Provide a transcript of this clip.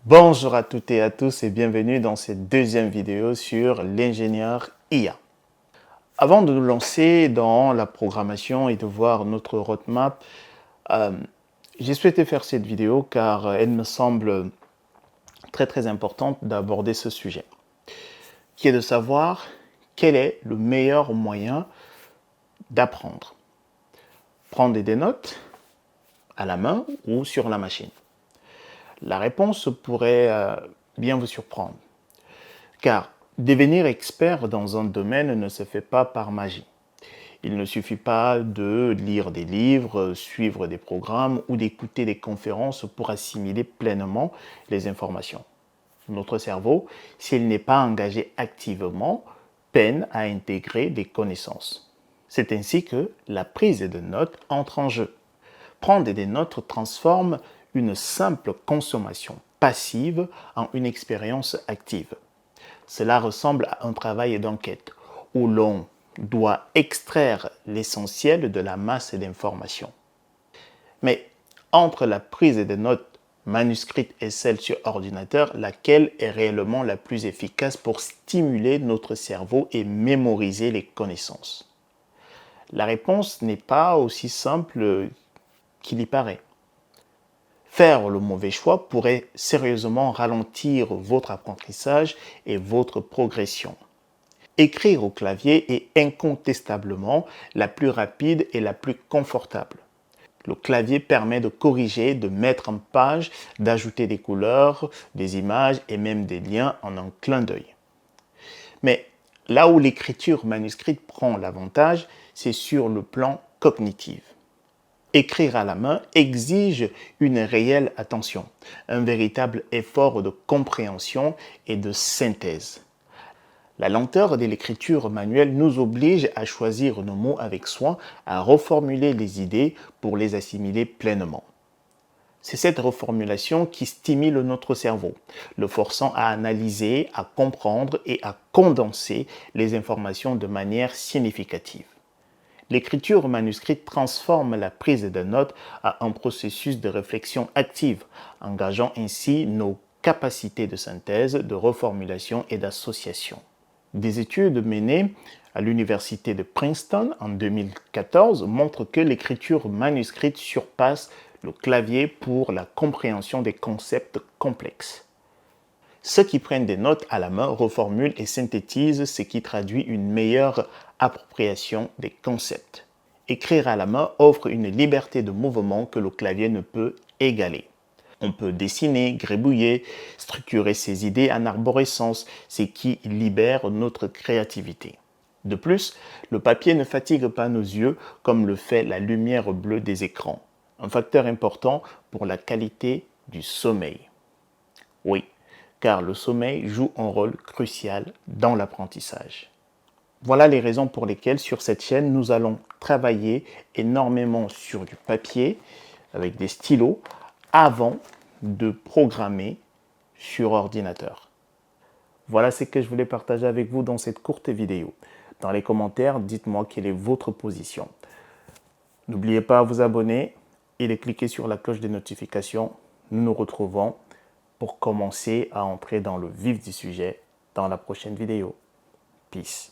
Bonjour à toutes et à tous et bienvenue dans cette deuxième vidéo sur l'ingénieur IA. Avant de nous lancer dans la programmation et de voir notre roadmap, j'ai souhaité faire cette vidéo car elle me semble très importante d'aborder ce sujet, qui est de savoir quel est le meilleur moyen d'apprendre. Prendre des notes à la main ou sur la machine. La réponse pourrait bien vous surprendre, car devenir expert dans un domaine ne se fait pas par magie. Il ne suffit pas de lire des livres, suivre des programmes ou d'écouter des conférences pour assimiler pleinement les informations. Notre cerveau, s'il n'est pas engagé activement, peine à intégrer des connaissances. C'est ainsi que la prise de notes entre en jeu. Prendre des notes transforme une simple consommation passive en une expérience active. Cela ressemble à un travail d'enquête où l'on doit extraire l'essentiel de la masse d'informations. Mais entre la prise de notes manuscrites et celle sur ordinateur, laquelle est réellement la plus efficace pour stimuler notre cerveau et mémoriser les connaissances? La réponse n'est pas aussi simple qu'il y paraît. Faire le mauvais choix pourrait sérieusement ralentir votre apprentissage et votre progression. Écrire au clavier est incontestablement la plus rapide et la plus confortable. Le clavier permet de corriger, de mettre en page, d'ajouter des couleurs, des images et même des liens en un clin d'œil. Mais là où l'écriture manuscrite prend l'avantage, c'est sur le plan cognitif. Écrire à la main exige une réelle attention, un véritable effort de compréhension et de synthèse. La lenteur de l'écriture manuelle nous oblige à choisir nos mots avec soin, à reformuler les idées pour les assimiler pleinement. C'est cette reformulation qui stimule notre cerveau, le forçant à analyser, à comprendre et à condenser les informations de manière significative. L'écriture manuscrite transforme la prise de notes à un processus de réflexion active, engageant ainsi nos capacités de synthèse, de reformulation et d'association. Des études menées à l'université de Princeton en 2014 montrent que l'écriture manuscrite surpasse le clavier pour la compréhension des concepts complexes. Ceux qui prennent des notes à la main reformulent et synthétisent, ce qui traduit une meilleure appropriation des concepts. Écrire à la main offre une liberté de mouvement que le clavier ne peut égaler. On peut dessiner, gribouiller, structurer ses idées en arborescence, ce qui libère notre créativité. De plus, le papier ne fatigue pas nos yeux comme le fait la lumière bleue des écrans, un facteur important pour la qualité du sommeil. Oui, car le sommeil joue un rôle crucial dans l'apprentissage. Voilà les raisons pour lesquelles sur cette chaîne, nous allons travailler énormément sur du papier avec des stylos avant de programmer sur ordinateur. Voilà ce que je voulais partager avec vous dans cette courte vidéo. Dans les commentaires, dites-moi quelle est votre position. N'oubliez pas à vous abonner et de cliquer sur la cloche de notification. Nous nous retrouvons pour commencer à entrer dans le vif du sujet dans la prochaine vidéo. Peace.